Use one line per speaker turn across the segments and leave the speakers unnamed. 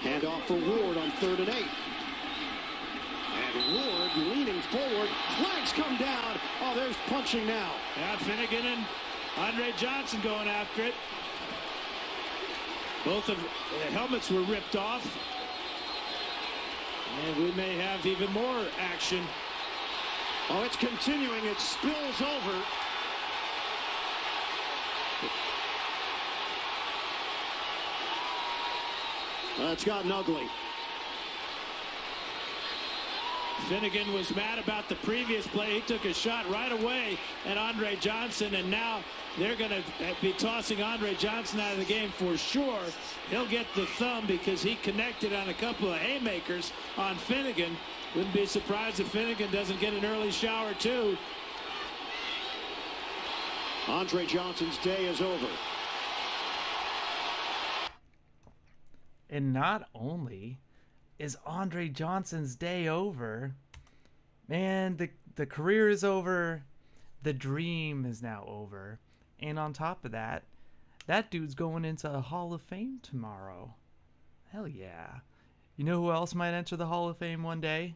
Hand off for Ward on 3rd and 8. And Ward leaning forward. Flags come down. Oh, there's punching now.
Yeah, Finnegan and Andre Johnson going after it. Both of the helmets were ripped off. And we may have even more action.
Oh, it's continuing. It spills over. It's gotten ugly.
Finnegan was mad about the previous play. He took a shot right away at Andre Johnson, and now they're going to be tossing Andre Johnson out of the game for sure. He'll get the thumb because he connected on a couple of haymakers on Finnegan. Wouldn't be surprised if Finnegan doesn't get an early shower too.
Andre Johnson's day is over.
And not only is Andre Johnson's day over, man, the career is over, the dream is now over, and on top of that, that dude's going into the Hall of Fame tomorrow. Hell yeah. You know who else might enter the Hall of Fame one day?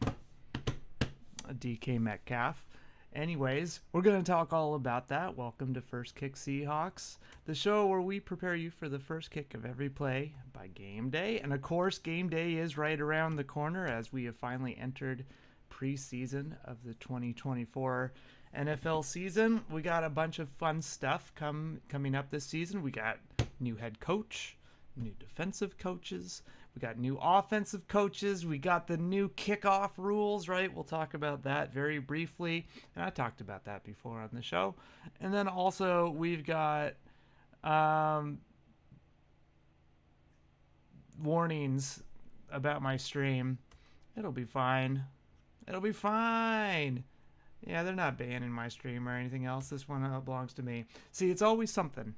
DK Metcalf. Anyways, we're going to talk all about that. Welcome to First Kick Seahawks, the show where we prepare you for the first kick of every play by game day. And of course, game day is right around the corner as we have finally entered preseason of the 2024 NFL season. We got a bunch of fun stuff coming up this season. We got new head coach, new defensive coaches. We got new offensive coaches. We got the new kickoff rules, right? We'll talk about that very briefly. And I talked about that before on the show. And then also we've got warnings about my stream. It'll be fine. It'll be fine. Yeah, they're not banning my stream or anything else. This one belongs to me. See, it's always something.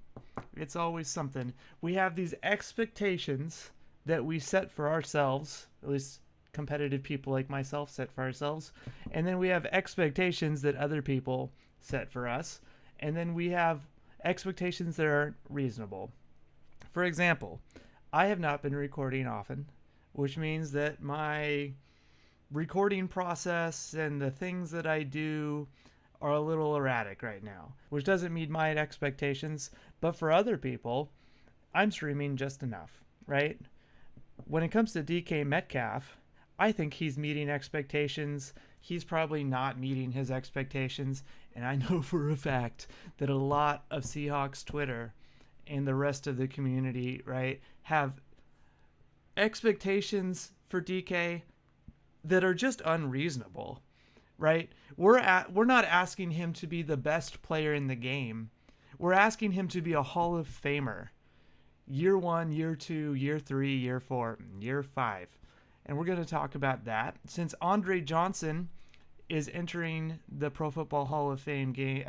It's always something. We have these expectations that we set for ourselves, at least competitive people like myself set for ourselves, and then we have expectations that other people set for us, and then we have expectations that aren't reasonable. For example, I have not been recording often, which means that my recording process and the things that I do are a little erratic right now, which doesn't meet my expectations, but for other people, I'm streaming just enough, right? When it comes to DK Metcalf, I think he's meeting expectations. He's probably not meeting his expectations. And I know for a fact that a lot of Seahawks Twitter and the rest of the community, right, have expectations for DK that are just unreasonable, right? We're not asking him to be the best player in the game. We're asking him to be a Hall of Famer. Year 1, year 2, year 3, year 4, year 5. And we're going to talk about that. Since Andre Johnson is entering the Pro Football Hall of Fame game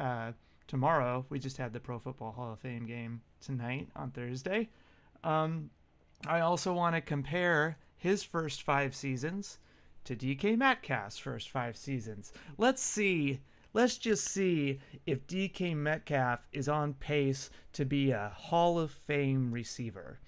tomorrow, we just had the Pro Football Hall of Fame game tonight on Thursday. I also want to compare his first 5 seasons to DK Metcalf's first 5 seasons. Let's just see if DK Metcalf is on pace to be a Hall of Fame receiver.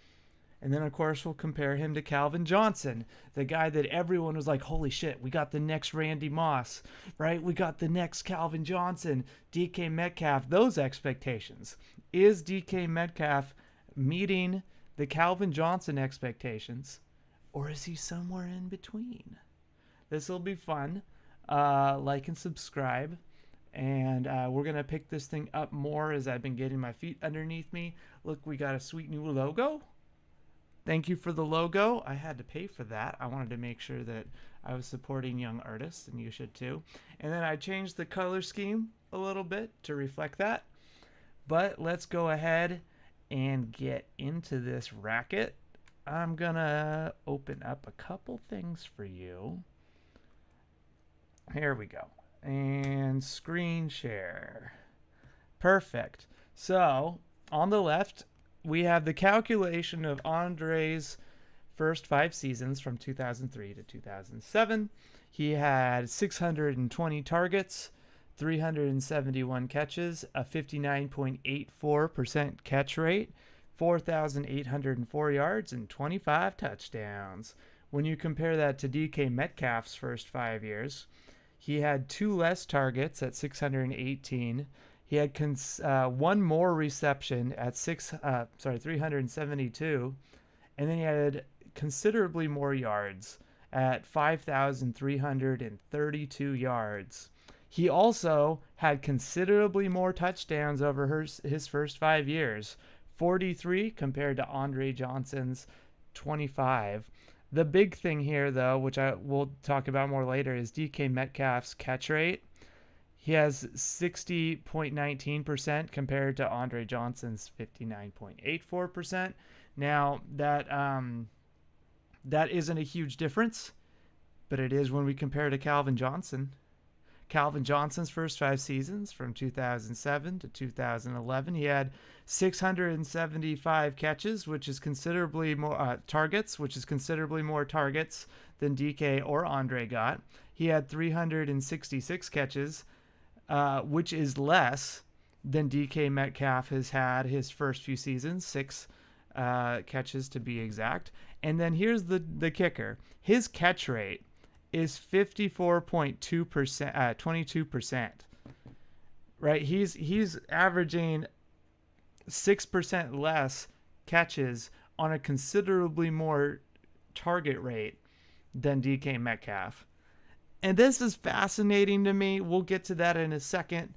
And then, of course, we'll compare him to Calvin Johnson, the guy that everyone was like, holy shit, we got the next Randy Moss, right? We got the next Calvin Johnson, DK Metcalf, those expectations. Is DK Metcalf meeting the Calvin Johnson expectations, or is he somewhere in between? This will be fun. Like and subscribe. And we're going to pick this thing up more as I've been getting my feet underneath me. Look, we got a sweet new logo. Thank you for the logo. I had to pay for that. I wanted to make sure that I was supporting young artists, and you should too. And then I changed the color scheme a little bit to reflect that. But let's go ahead and get into this racket. I'm going to open up a couple things for you. Here we go. And screen share. Perfect. So on the left, we have the calculation of Andre's first 5 seasons from 2003 to 2007. He had 620 targets, 371 catches, a 59.84% catch rate, 4,804 yards and 25 touchdowns. When you compare that to DK Metcalf's first 5 years, he had 2 less targets at 618. He had one more reception at 372, and then he had considerably more yards at 5,332 yards. He also had considerably more touchdowns over his first 5 years, 43 compared to Andre Johnson's 25. The big thing here, though, which I will talk about more later, is DK Metcalf's catch rate. He has 60.19% compared to Andre Johnson's 59.84%. Now, that isn't a huge difference, but it is when we compare to Calvin Johnson. Calvin Johnson's first 5 seasons, from 2007 to 2011, he had 675 catches, which is considerably more targets, which is considerably more targets than DK or Andre got. He had 366 catches, which is less than DK Metcalf has had his first few seasons, 6 catches to be exact. And then here's the kicker. His catch rate is 54.2%, 22%. Right? He's averaging 6% less catches on a considerably more target rate than DK Metcalf. And this is fascinating to me. We'll get to that in a second.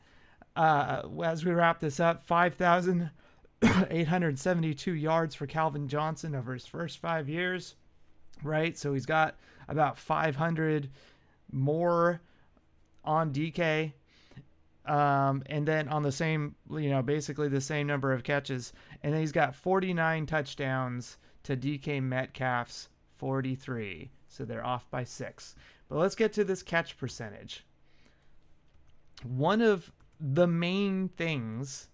As we wrap this up, 5,872 yards for Calvin Johnson over his first 5 years, right? So he's got about 500 more on DK. And then on the same, basically the same number of catches. And then he's got 49 touchdowns to DK Metcalf's 43. So they're off by 6. But let's get to this catch percentage. One of the main things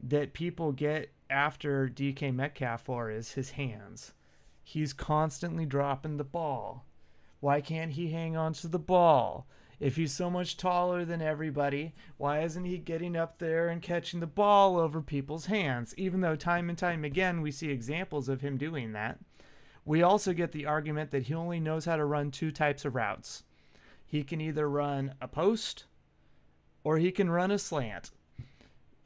that people get after DK Metcalf for is his hands. He's constantly dropping the ball. Why can't he hang on to the ball? If he's so much taller than everybody, why isn't he getting up there and catching the ball over people's hands? Even though time and time again we see examples of him doing that. We also get the argument that he only knows how to run 2 types of routes. He can either run a post or he can run a slant.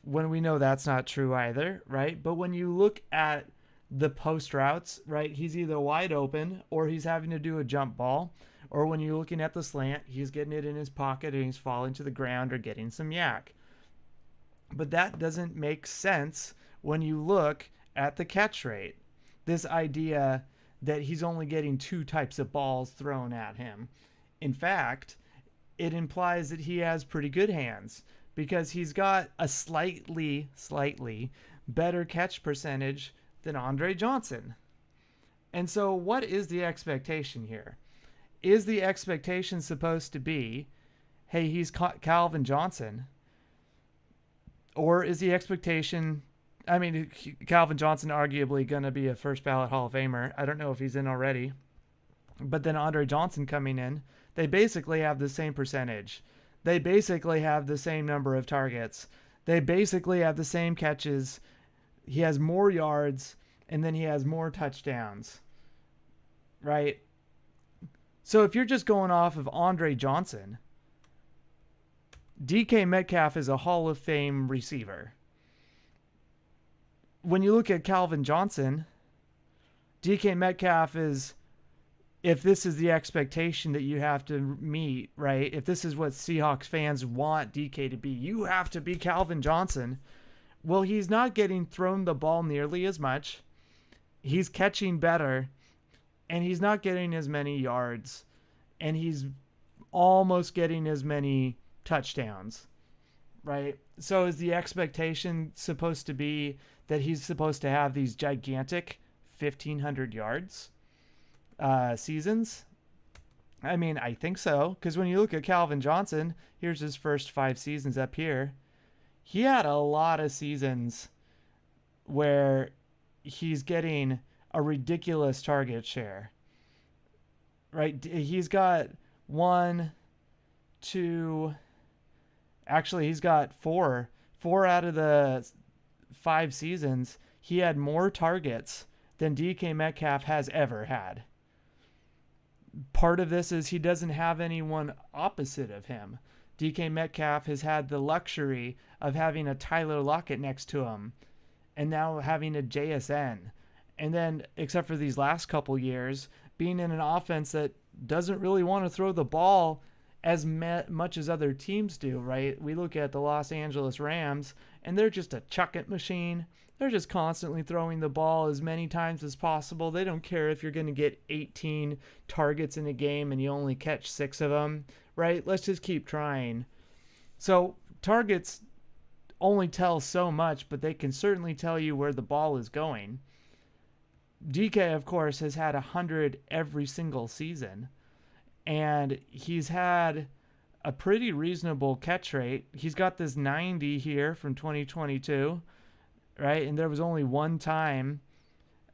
When we know that's not true either, right? But when you look at the post routes, right, he's either wide open or he's having to do a jump ball. Or when you're looking at the slant, he's getting it in his pocket and he's falling to the ground or getting some yak. But that doesn't make sense when you look at the catch rate. This idea that he's only getting 2 types of balls thrown at him. In fact, it implies that he has pretty good hands because he's got a slightly better catch percentage than Andre Johnson. And so what is the expectation here? Is the expectation supposed to be, hey, he's Calvin Johnson? Or is the expectation, Calvin Johnson arguably going to be a first ballot Hall of Famer. I don't know if he's in already. But then Andre Johnson coming in, they basically have the same percentage. They basically have the same number of targets. They basically have the same catches. He has more yards, and then he has more touchdowns, right? So if you're just going off of Andre Johnson, DK Metcalf is a Hall of Fame receiver. When you look at Calvin Johnson, DK Metcalf is, if this is the expectation that you have to meet, right? If this is what Seahawks fans want DK to be, you have to be Calvin Johnson. Well, he's not getting thrown the ball nearly as much. He's catching better, and he's not getting as many yards, and he's almost getting as many touchdowns, right? So is the expectation supposed to be that he's supposed to have these gigantic 1,500 yards seasons? I think so, because when you look at Calvin Johnson, here's his first 5 seasons up here. He had a lot of seasons where he's getting a ridiculous target share, right? He's got 4 out of the 5 seasons. he had more targets than DK Metcalf has ever had. Part of this is he doesn't have anyone opposite of him. DK Metcalf has had the luxury of having a Tyler Lockett next to him and now having a JSN. And then, except for these last couple years, being in an offense that doesn't really want to throw the ball as much as other teams do, right? We look at the Los Angeles Rams, and they're just a chuck-it machine. They're just constantly throwing the ball as many times as possible. They don't care if you're going to get 18 targets in a game and you only catch 6 of them, right? Let's just keep trying. So targets only tell so much, but they can certainly tell you where the ball is going. DK, of course, has had 100 every single season, and he's had a pretty reasonable catch rate. He's got this 90 here from 2022, right? And there was only one time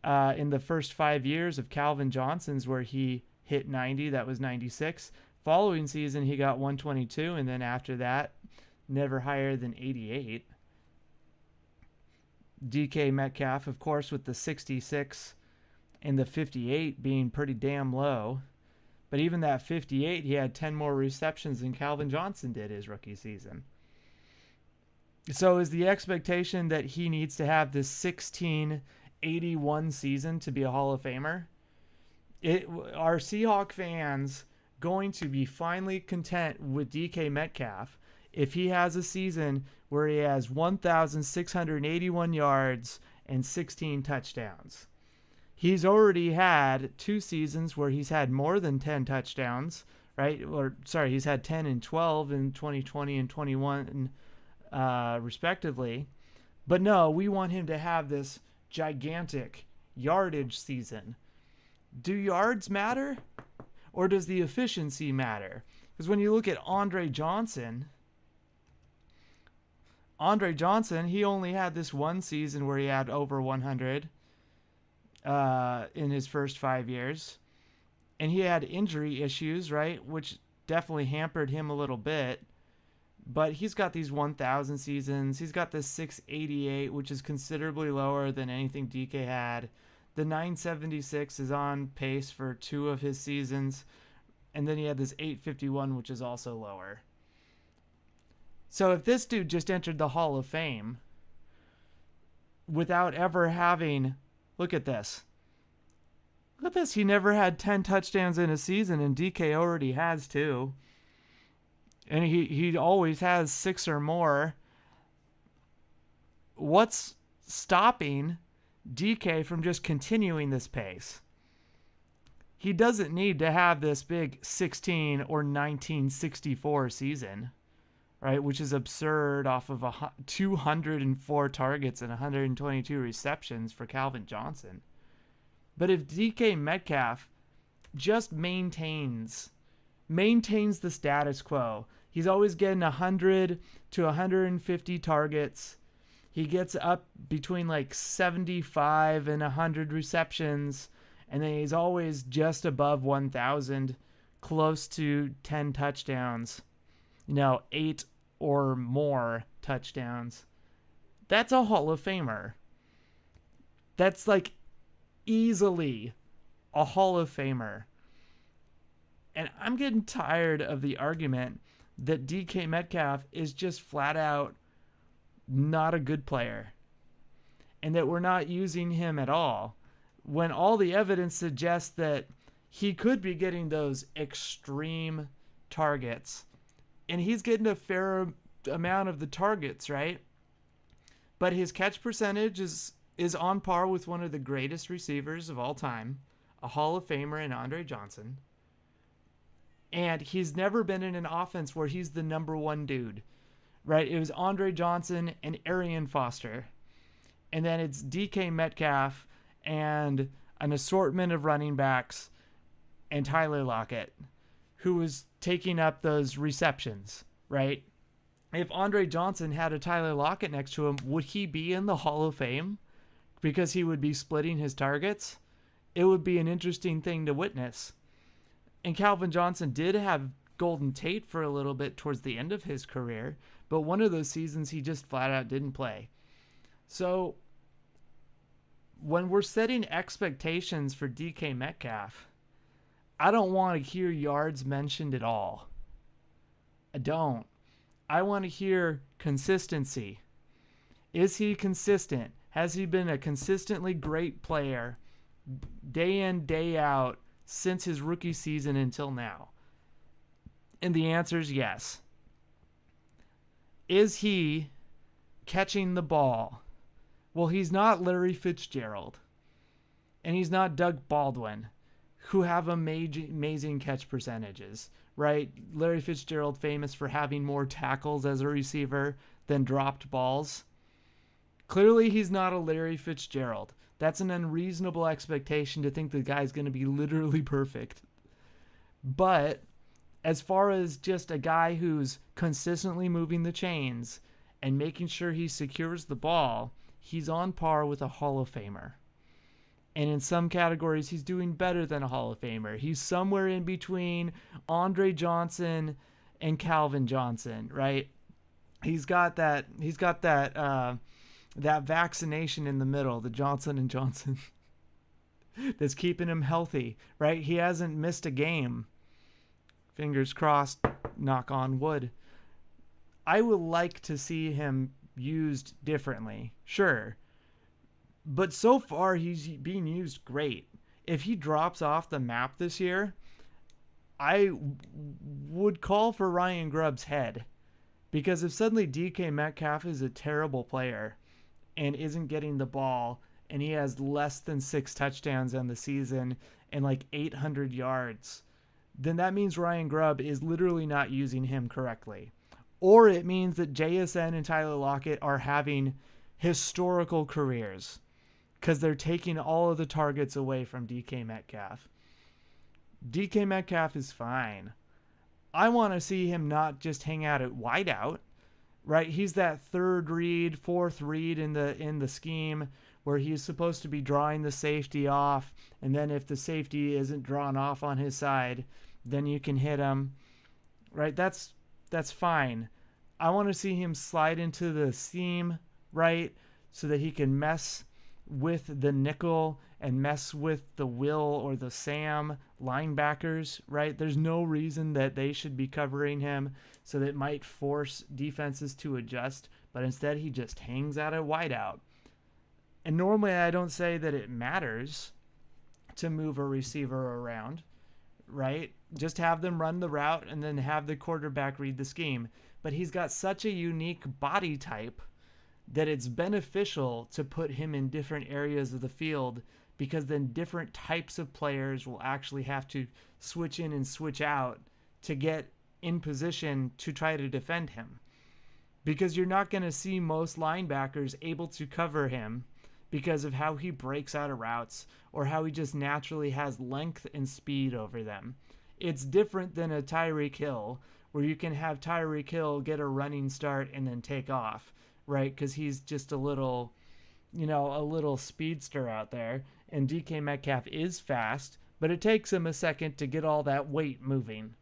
in the first 5 years of Calvin Johnson's where he hit 90. That was 96. Following season, he got 122, and then after that, never higher than 88. DK Metcalf, of course, with the 66 and the 58 being pretty damn low. But even that 58, he had 10 more receptions than Calvin Johnson did his rookie season. So is the expectation that he needs to have this 1681 season to be a Hall of Famer? Are Seahawk fans going to be finally content with DK Metcalf if he has a season where he has 1,681 yards and 16 touchdowns? He's already had 2 seasons where he's had more than 10 touchdowns, right? He's had 10 and 12 in 2020 and 21, respectively. But no, we want him to have this gigantic yardage season. Do yards matter? Or does the efficiency matter? Because when you look at Andre Johnson, he only had this one season where he had over 100 in his first 5 years. And he had injury issues, right? Which definitely hampered him a little bit. But he's got these 1,000 seasons. He's got this 688, which is considerably lower than anything DK had. The 976 is on pace for 2 of his seasons. And then he had this 851, which is also lower. So if this dude just entered the Hall of Fame without ever having... Look at this. Look at this. He never had 10 touchdowns in a season, and DK already has 2. And he always has 6 or more. What's stopping DK from just continuing this pace? He doesn't need to have this big 16 or 1964 season, right? Which is absurd off of 204 targets and 122 receptions for Calvin Johnson. But if DK Metcalf just maintains the status quo, he's always getting 100 to 150 targets. He gets up between like 75 and 100 receptions, and then he's always just above 1,000, close to 10 touchdowns. 8 or more touchdowns. That's a Hall of Famer. That's like easily a Hall of Famer. And I'm getting tired of the argument that DK Metcalf is just flat out not a good player and that we're not using him at all, when all the evidence suggests that he could be getting those extreme targets. And he's getting a fair amount of the targets, right? But his catch percentage is on par with one of the greatest receivers of all time, a Hall of Famer in Andre Johnson. And he's never been in an offense where he's the number one dude, right? It was Andre Johnson and Arian Foster. And then it's DK Metcalf and an assortment of running backs and Tyler Lockett, who was taking up those receptions, right? If Andre Johnson had a Tyler Lockett next to him, would he be in the Hall of Fame because he would be splitting his targets? It would be an interesting thing to witness. And Calvin Johnson did have Golden Tate for a little bit towards the end of his career, but one of those seasons he just flat out didn't play. So when we're setting expectations for DK Metcalf, I don't want to hear yards mentioned at all. I don't. I want to hear consistency. Is he consistent? Has he been a consistently great player day in, day out since his rookie season until now? And the answer is yes. Is he catching the ball? Well, he's not Larry Fitzgerald, and he's not Doug Baldwin, who have amazing catch percentages, right? Larry Fitzgerald famous for having more tackles as a receiver than dropped balls. Clearly, he's not a Larry Fitzgerald. That's an unreasonable expectation to think the guy's going to be literally perfect. But as far as just a guy who's consistently moving the chains and making sure he secures the ball, he's on par with a Hall of Famer. And in some categories, he's doing better than a Hall of Famer. He's somewhere in between Andre Johnson and Calvin Johnson, right? He's got that vaccination in the middle, the Johnson & Johnson, that's keeping him healthy, right? He hasn't missed a game. Fingers crossed, knock on wood. I would like to see him used differently, sure. But so far, he's being used great. If he drops off the map this year, I would call for Ryan Grubb's head. Because if suddenly DK Metcalf is a terrible player and isn't getting the ball, and he has less than 6 touchdowns on the season and like 800 yards, then that means Ryan Grubb is literally not using him correctly. Or it means that JSN and Tyler Lockett are having historical careers because they're taking all of the targets away from DK Metcalf. DK Metcalf is fine. I want to see him not just hang out at wideout, right? He's that third read, fourth read in the scheme where he's supposed to be drawing the safety off, and then if the safety isn't drawn off on his side, then you can hit him, right? That's fine. I want to see him slide into the seam, right, so that he can mess with the nickel and mess with the Will or the Sam linebackers, right? There's no reason that they should be covering him, so that might force defenses to adjust, but instead he just hangs out at wideout. And normally I don't say that it matters to move a receiver around, right? Just have them run the route and then have the quarterback read the scheme. But he's got such a unique body type that it's beneficial to put him in different areas of the field, because then different types of players will actually have to switch in and switch out to get in position to try to defend him. Because you're not going to see most linebackers able to cover him because of how he breaks out of routes or how he just naturally has length and speed over them. It's different than a Tyreek Hill, where you can have Tyreek Hill get a running start and then take off, right? Because he's just a little speedster out there. And DK Metcalf is fast, but it takes him a second to get all that weight moving.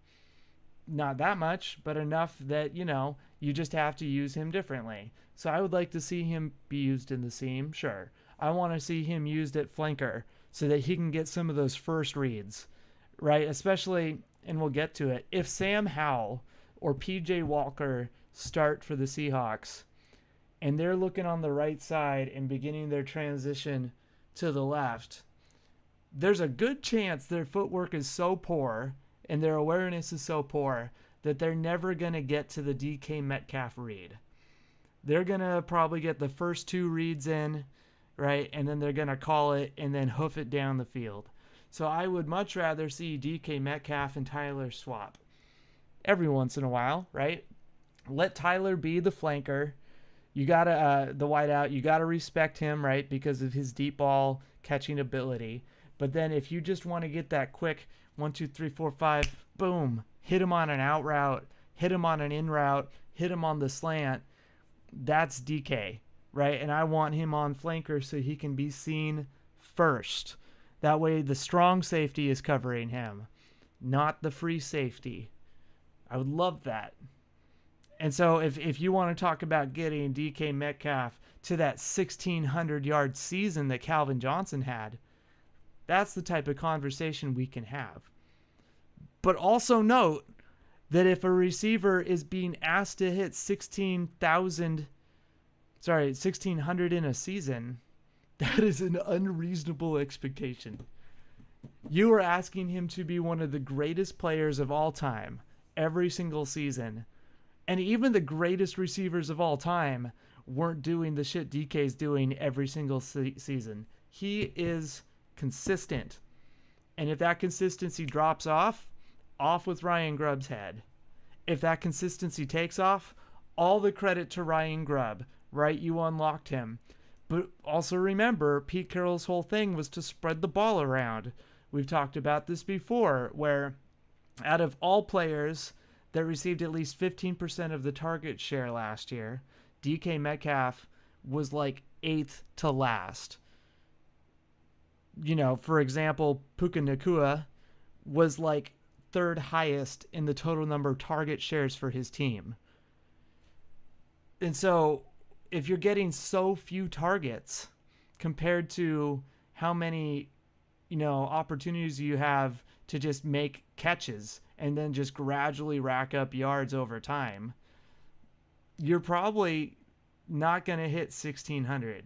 Not that much, but enough that, you just have to use him differently. So I would like to see him be used in the seam, sure. I want to see him used at flanker so that he can get some of those first reads, right? Especially, and we'll get to it, if Sam Howell or PJ Walker start for the Seahawks and they're looking on the right side and beginning their transition to the left, there's a good chance their footwork is so poor and their awareness is so poor that they're never going to get to the DK Metcalf read. They're going to probably get the first 2 reads in, right? And then they're going to call it and then hoof it down the field. So I would much rather see DK Metcalf and Tyler swap every once in a while, right? Let Tyler be the flanker. You gotta the wideout. You gotta respect him, right, because of his deep ball catching ability. But then if you just want to get that quick 1, 2, 3, 4, 5, boom, hit him on an out route, hit him on an in route, hit him on the slant, that's DK, right? And I want him on flanker so he can be seen first. That way the strong safety is covering him, not the free safety. I would love that. And so if you want to talk about getting DK Metcalf to that 1,600-yard season that Calvin Johnson had, that's the type of conversation we can have. But also note that if a receiver is being asked to hit 1,600 in a season, that is an unreasonable expectation. You are asking him to be one of the greatest players of all time every single season. And even the greatest receivers of all time weren't doing the shit DK's doing every single season. He is consistent. And if that consistency drops off with Ryan Grubb's head. If that consistency takes off, all the credit to Ryan Grubb, right? You unlocked him. But also remember, Pete Carroll's whole thing was to spread the ball around. We've talked about this before, where out of all players that received at least 15% of the target share last year, DK Metcalf was like 8th to last. You know, for example, Puka Nacua was like 3rd highest in the total number of target shares for his team. And so if you're getting so few targets compared to how many, opportunities you have to just make catches and then just gradually rack up yards over time, you're probably not going to hit 1,600.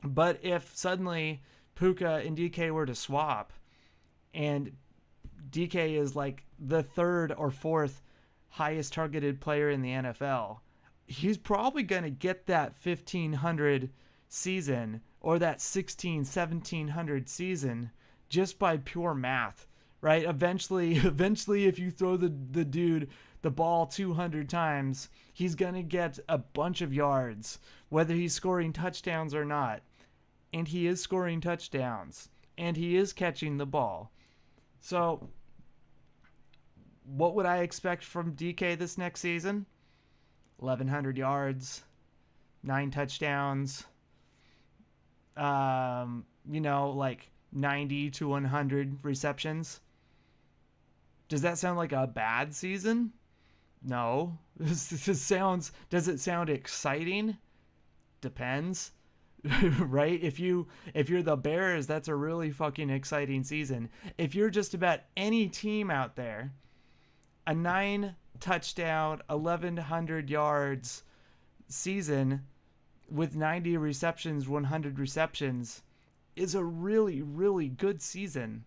But if suddenly Puka and DK were to swap and DK is like the 3rd or 4th highest targeted player in the NFL, he's probably going to get that 1,500 season or that 1,700 season just by pure math, right? Eventually, if you throw the dude the ball 200 times, he's going to get a bunch of yards, whether he's scoring touchdowns or not. And he is scoring touchdowns, and he is catching the ball. So what would I expect from DK this next season? 1,100 yards, 9 touchdowns, like 90 to 100 receptions. Does that sound like a bad season? No. Does it sound exciting? Depends. Right? If you're the Bears, that's a really fucking exciting season. If you're just about any team out there, a 9 touchdown, 1,100 yards season with 90 receptions, 100 receptions is a really, really good season.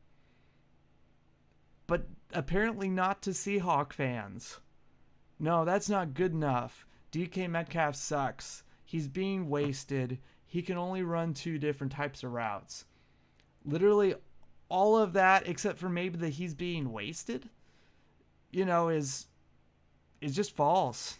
But apparently not to Seahawks fans. No, that's not good enough. DK Metcalf sucks. He's being wasted. He can only run 2 different types of routes. Literally all of that, except for maybe that he's being wasted, is just false.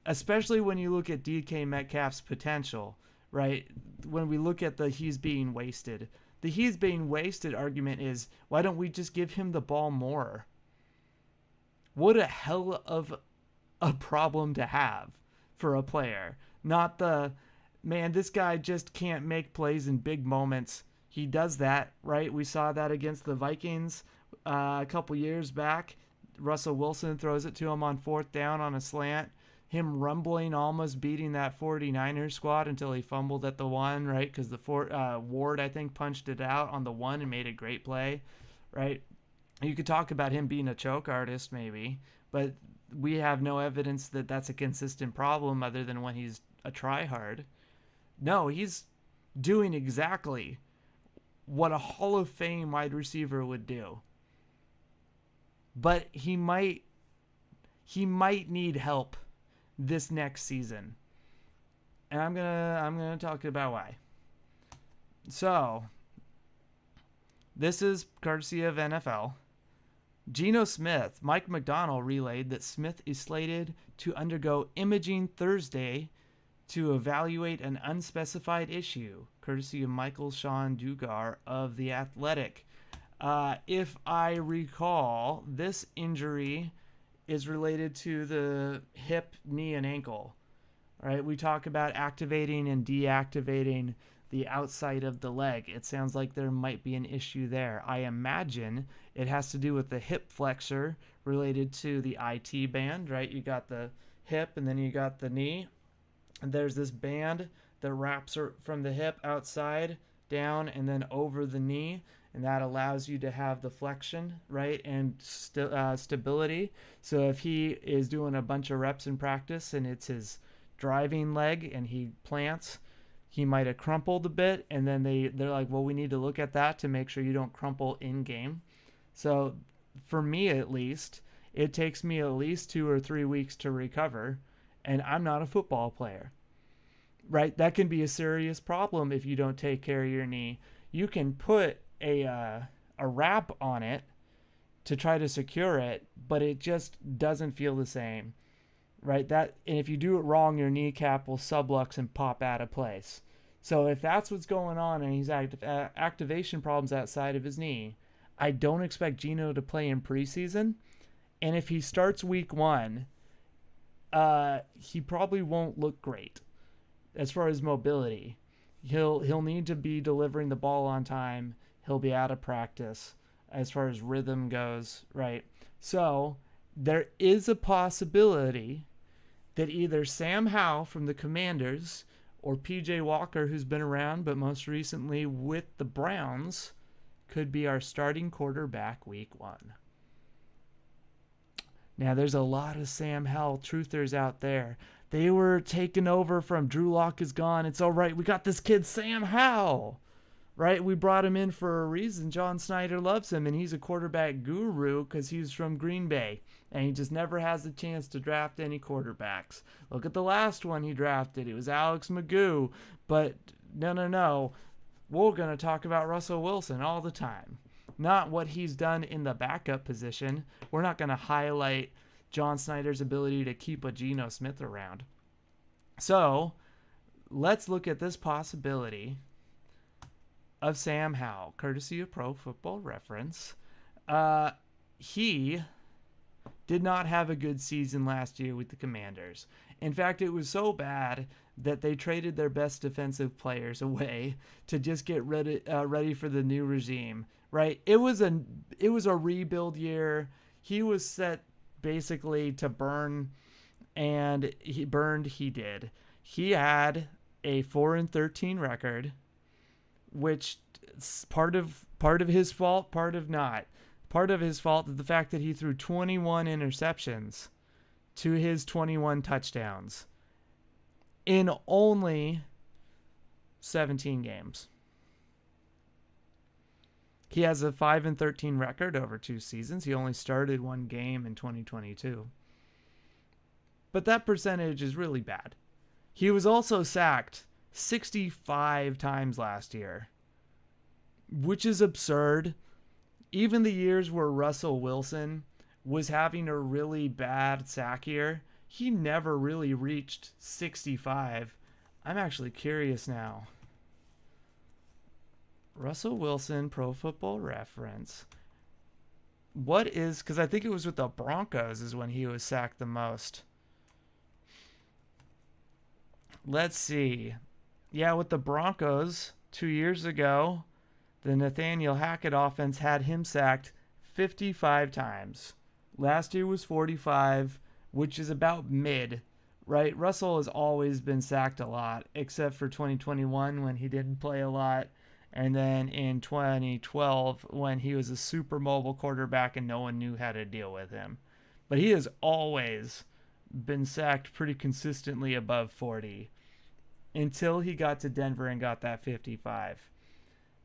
Especially when you look at DK Metcalf's potential, right? When we look at the he's being wasted. The he's being wasted argument is, why don't we just give him the ball more? What a hell of a problem to have for a player. Not the, man, this guy just can't make plays in big moments. He does that, right? We saw that against the Vikings a couple years back. Russell Wilson throws it to him on 4th down on a slant. Him rumbling, almost beating that 49ers squad until he fumbled at the 1, right? Because the Ward, I think, punched it out on the 1 and made a great play, right? You could talk about him being a choke artist maybe, but we have no evidence that that's a consistent problem other than when he's a tryhard. No, he's doing exactly what a Hall of Fame wide receiver would do. But he might need help this next season. And I'm gonna talk about why. So, this is courtesy of NFL. Geno Smith, Mike McDonald relayed that Smith is slated to undergo imaging Thursday to evaluate an unspecified issue, courtesy of Michael Sean Dugar of The Athletic. If I recall, this injury is related to the hip, knee, and ankle. All right, we talk about activating and deactivating the outside of the leg. It sounds like there might be an issue there. I imagine it has to do with the hip flexor related to the IT band, right? You got the hip, and then you got the knee. And there's this band that wraps from the hip outside down and then over the knee, and that allows you to have the flexion, right, and stability. So if he is doing a bunch of reps in practice and it's his driving leg and he plants, he might have crumpled a bit, and then they're like, well, we need to look at that to make sure you don't crumple in game. So for me, at least, it takes me at least 2 or 3 weeks to recover, and I'm not a football player, right? That can be a serious problem if you don't take care of your knee. You can put a wrap on it to try to secure it, but it just doesn't feel the same, right? And if you do it wrong, your kneecap will sublux and pop out of place. So if that's what's going on and he's activation problems outside of his knee, I don't expect Geno to play in preseason. And if he starts week 1, he probably won't look great as far as mobility. He'll need to be delivering the ball on time. He'll be out of practice as far as rhythm goes, right? So there is a possibility that either Sam Howell from the Commanders or PJ Walker, who's been around but most recently with the Browns, could be our starting quarterback week 1. Now, there's a lot of Sam Howell truthers out there. They were taken over from Drew Lock is gone. It's all right. We got this kid, Sam Howell, right? We brought him in for a reason. John Snyder loves him, and he's a quarterback guru because he's from Green Bay, and he just never has the chance to draft any quarterbacks. Look at the last one he drafted. It was Alex Magoo, but no. We're going to talk about Russell Wilson all the time, not what he's done in the backup position. We're not going to highlight John Snyder's ability to keep a Geno Smith around. So let's look at this possibility of Sam Howell, courtesy of Pro Football Reference. He did not have a good season last year with the Commanders. In fact, it was so bad that they traded their best defensive players away to just get ready for the new regime, right? It was a rebuild year. He was set basically to burn, and he burned. He did. He had a 4-13 record, which is part of his fault, part of not. Part of his fault is the fact that he threw 21 interceptions to his 21 touchdowns in only 17 games. He has a 5-13 record over 2 seasons. He only started 1 game in 2022. But that percentage is really bad. He was also sacked 65 times last year, which is absurd. Even the years where Russell Wilson was having a really bad sack year, he never really reached 65. I'm actually curious now. Russell Wilson, Pro Football Reference. What is, because I think it was with the Broncos is when he was sacked the most. Let's see. Yeah, with the Broncos 2 years ago, the Nathaniel Hackett offense had him sacked 55 times. Last year was 45, which is about mid, right? Russell has always been sacked a lot, except for 2021 when he didn't play a lot. And then in 2012 when he was a super mobile quarterback and no one knew how to deal with him. But he has always been sacked pretty consistently above 40 until he got to Denver and got that 55.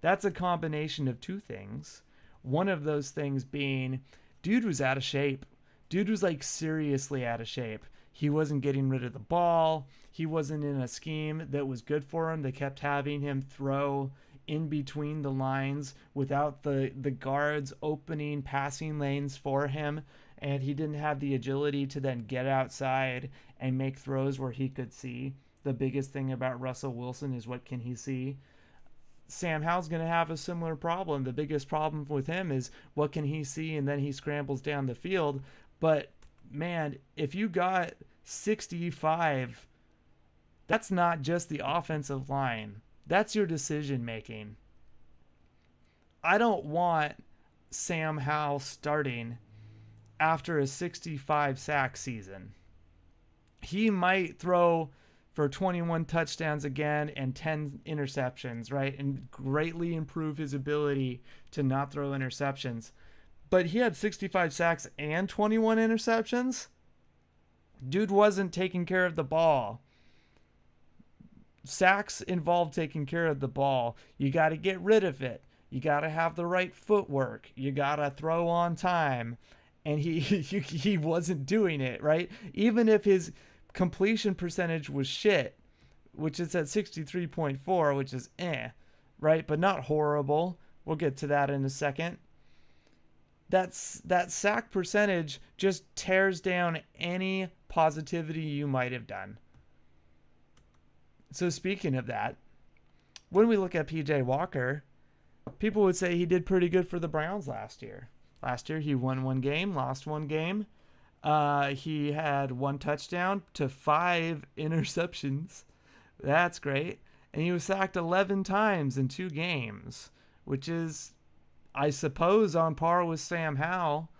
That's a combination of 2 things. One of those things being, dude was out of shape. Dude was like seriously out of shape. He wasn't getting rid of the ball. He wasn't in a scheme that was good for him. They kept having him throw in between the lines without the guards opening passing lanes for him. And he didn't have the agility to then get outside and make throws where he could see. The biggest thing about Russell Wilson is what can he see? Sam Howell's going to have a similar problem. The biggest problem with him is what can he see, and then he scrambles down the field. But, man, if you got 65, that's not just the offensive line. That's your decision making. I don't want Sam Howell starting after a 65 sack season. he might throw for 21 touchdowns again and 10 interceptions, right? And greatly improve his ability to not throw interceptions. But he had 65 sacks and 21 interceptions. Dude wasn't taking care of the ball. Sacks involve taking care of the ball. You got to get rid of it. You got to have the right footwork. You got to throw on time. And he wasn't doing it, right? Even if his completion percentage was shit, which is at 63.4, which is right? But not horrible. We'll get to that in a second. That sack percentage just tears down any positivity you might have done. So speaking of that, when we look at PJ Walker, people would say he did pretty good for the Browns last year. Last year he won one game, lost one game. He had one touchdown to 5 interceptions. That's great. And he was sacked 11 times in 2 games, which is, I suppose, on par with Sam Howell.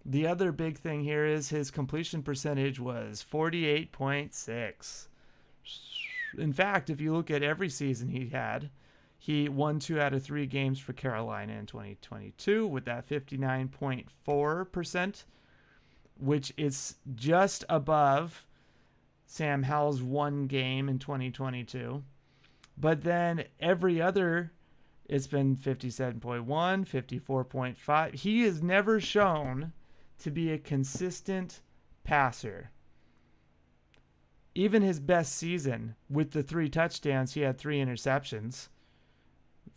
The other big thing here is his completion percentage was 48.6. In fact, if you look at every season he won 2 out of 3 games for Carolina in 2022 with that 59.4%, which is just above Sam Howell's 1 game in 2022. But then every other, it's been 57.1, 54.5. He is never shown to be a consistent passer. Even his best season with the 3 touchdowns, he had 3 interceptions.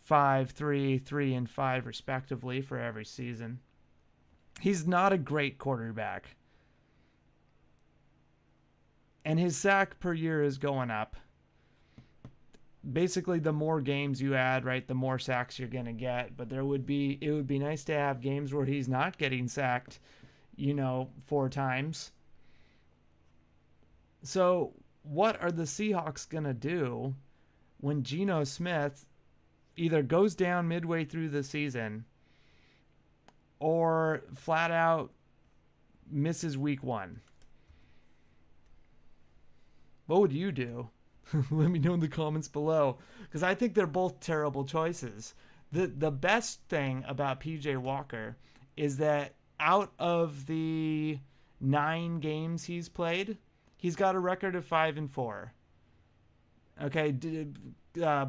5, 3, 3, and 5 respectively for every season. He's not a great quarterback. And his sack per year is going up. Basically, the more games you add, right, the more sacks you're going to get. But it would be nice to have games where he's not getting sacked, 4 times. So what are the Seahawks going to do when Geno Smith either goes down midway through the season or flat out misses week 1? What would you do? Let me know in the comments below, because I think they're both terrible choices. The best thing about PJ Walker is that out of the 9 games he's played, he's got a record of 5-4. Okay,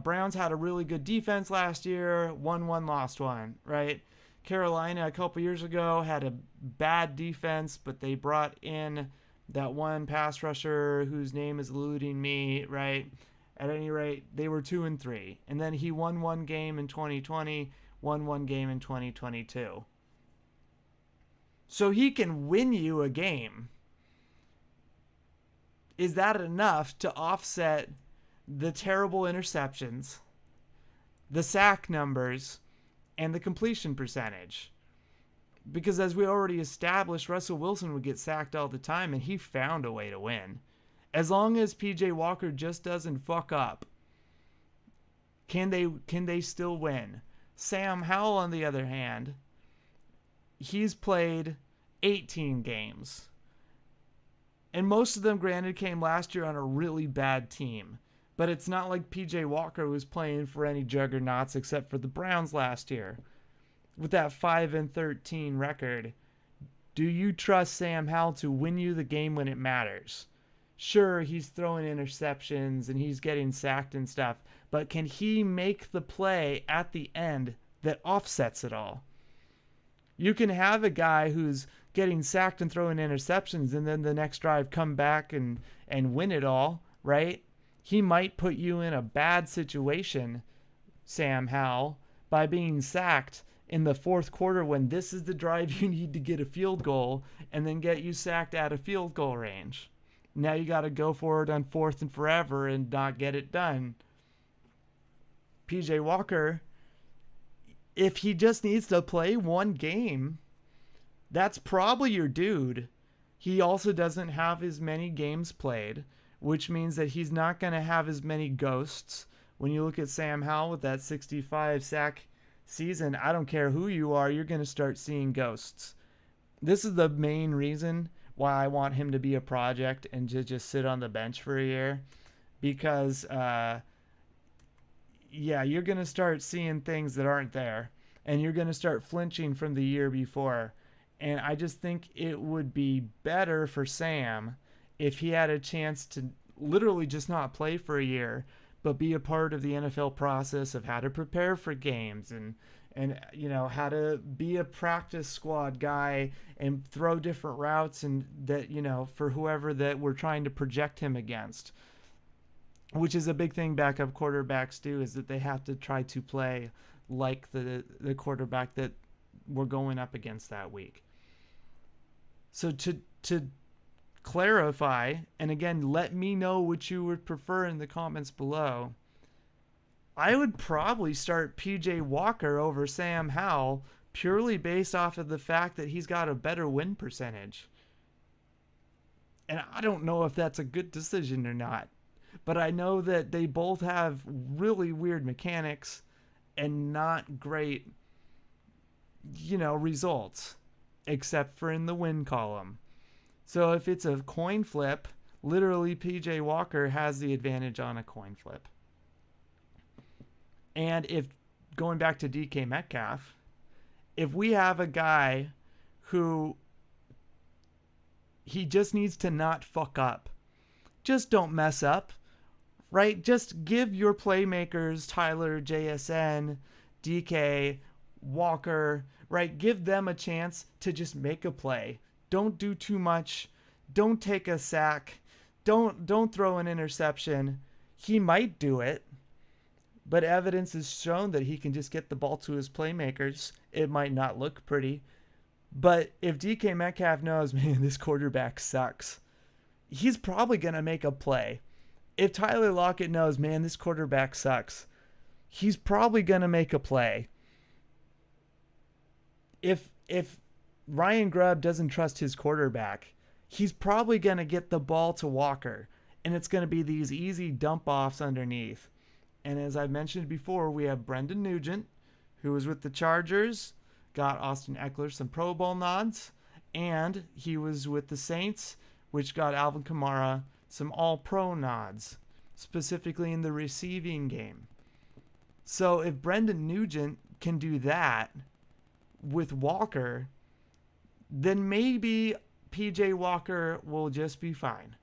Browns had a really good defense last year, won 1, lost 1, right? Carolina a couple years ago had a bad defense, but they brought in that one pass rusher whose name is eluding me, right? At any rate, they were 2-3. And then he won 1 game in 2020, won 1 game in 2022. So he can win you a game. Is that enough to offset the terrible interceptions, the sack numbers, and the completion percentage? Because as we already established, Russell Wilson would get sacked all the time, and he found a way to win. As long as PJ Walker just doesn't fuck up, can they still win? Sam Howell, on the other hand, he's played 18 games. And most of them, granted, came last year on a really bad team. But it's not like PJ Walker was playing for any juggernauts except for the Browns last year. With that 5-13 record, do you trust Sam Howell to win you the game when it matters? Sure, he's throwing interceptions and he's getting sacked and stuff, but can he make the play at the end that offsets it all? You can have a guy who's getting sacked and throwing interceptions and then the next drive come back and win it all, right? He might put you in a bad situation, Sam Howell, by being sacked in the 4th quarter when this is the drive you need to get a field goal, and then get you sacked out of field goal range. Now you got to go for it on 4th and forever and not get it done. PJ Walker, if he just needs to play 1 game, that's probably your dude. He also doesn't have as many games played, which means that he's not going to have as many ghosts. When you look at Sam Howell with that 65 sack season, I don't care who you are, you're going to start seeing ghosts. This is the main reason why I want him to be a project and to just sit on the bench for a year. Because, you're going to start seeing things that aren't there. And you're going to start flinching from the year before. And I just think it would be better for Sam if he had a chance to literally just not play for a year, but be a part of the NFL process of how to prepare for games and how to be a practice squad guy and throw different routes and that, for whoever that we're trying to project him against, which is a big thing backup quarterbacks do, is that they have to try to play like the quarterback that we're going up against that week. So to clarify, and again, let me know what you would prefer in the comments below. I would probably start PJ Walker over Sam Howell purely based off of the fact that he's got a better win percentage. And I don't know if that's a good decision or not, but I know that they both have really weird mechanics and not great, results, except for in the win column. So if it's a coin flip, literally PJ Walker has the advantage on a coin flip. And if, going back to DK Metcalf, if we have a guy who he just needs to not fuck up, just don't mess up, right? Just give your playmakers, Tyler, JSN, DK, Walker, right? Give them a chance to just make a play. Don't do too much. Don't take a sack. Don't throw an interception. He might do it, but evidence has shown that he can just get the ball to his playmakers. It might not look pretty, but if DK Metcalf knows, man, this quarterback sucks, he's probably going to make a play. If Tyler Lockett knows, man, this quarterback sucks, he's probably going to make a play. If Ryan Grubb doesn't trust his quarterback, he's probably going to get the ball to Walker, and it's going to be these easy dump-offs underneath. And as I mentioned before, we have Brendan Nugent, who was with the Chargers, got Austin Eckler some Pro Bowl nods, and he was with the Saints, which got Alvin Kamara some All-Pro nods, specifically in the receiving game. So if Brendan Nugent can do that with Walker, then maybe PJ Walker will just be fine.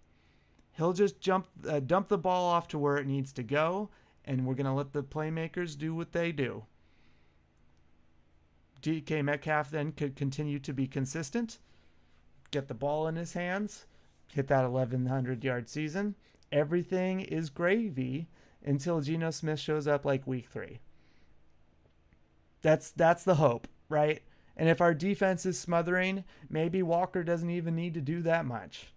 He'll just dump the ball off to where it needs to go, and we're going to let the playmakers do what they do. DK Metcalf then could continue to be consistent, get the ball in his hands, hit that 1,100-yard season. Everything is gravy until Geno Smith shows up like week 3. That's the hope, right? And if our defense is smothering, maybe Walker doesn't even need to do that much.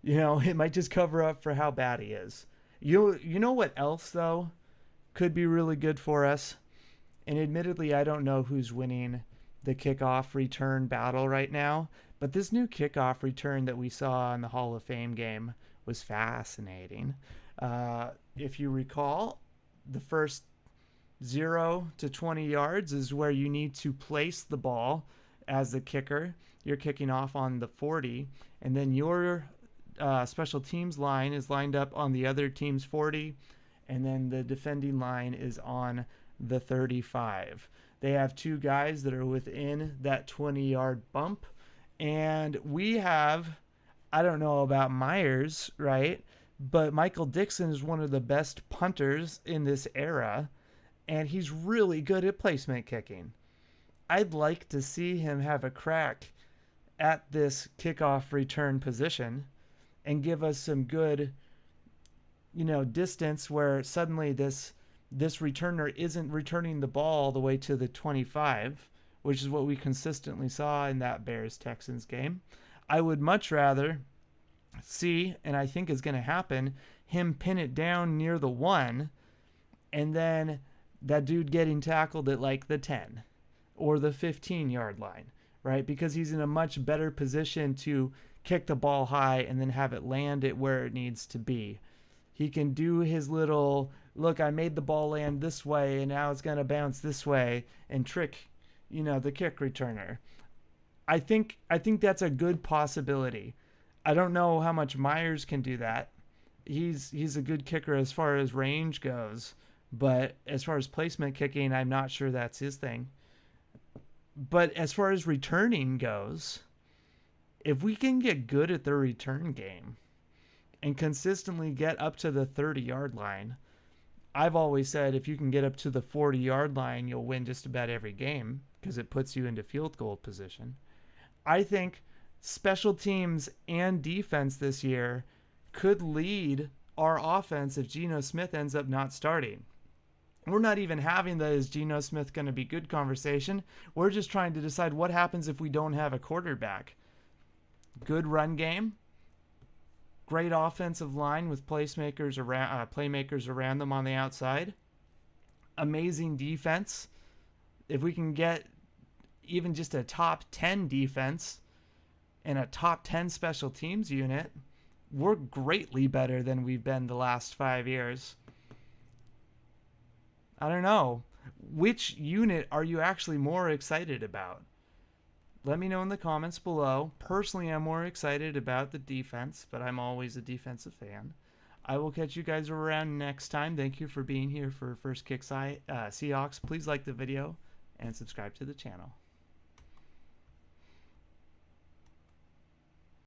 It might just cover up for how bad he is. You know what else, though, could be really good for us? And admittedly, I don't know who's winning the kickoff return battle right now, but this new kickoff return that we saw in the Hall of Fame game was fascinating. If you recall, the first 0 to 20 yards is where you need to place the ball as the kicker. You're kicking off on the 40, and then your special teams line is lined up on the other team's 40, and then the defending line is on the 35. They have 2 guys that are within that 20-yard bump, and we have, I don't know about Myers, right, but Michael Dixon is one of the best punters in this era, and he's really good at placement kicking. I'd like to see him have a crack at this kickoff return position and give us some good, distance where suddenly this returner isn't returning the ball all the way to the 25, which is what we consistently saw in that Bears-Texans game. I would much rather see, and I think is going to happen, him pin it down near the 1, and then that dude getting tackled at like the 10 or the 15-yard line, right? Because he's in a much better position to kick the ball high and then have it land it where it needs to be. He can do his little, look, I made the ball land this way and now it's going to bounce this way and trick, the kick returner. I think that's a good possibility. I don't know how much Myers can do that. He's a good kicker as far as range goes, but as far as placement kicking, I'm not sure that's his thing. But as far as returning goes, if we can get good at the return game and consistently get up to the 30-yard line, I've always said if you can get up to the 40-yard line, you'll win just about every game because it puts you into field goal position. I think special teams and defense this year could lead our offense if Geno Smith ends up not starting. We're not even having the is Geno Smith going to be good conversation. We're just trying to decide what happens if we don't have a quarterback. Good run game. Great offensive line with playmakers around them on the outside. Amazing defense. If we can get even just a top 10 defense and a top 10 special teams unit, we're greatly better than we've been the last 5 years. I don't know. Which unit are you actually more excited about? Let me know in the comments below. Personally, I'm more excited about the defense, but I'm always a defensive fan. I will catch you guys around next time. Thank you for being here for First Kick Seahawks. Please like the video and subscribe to the channel.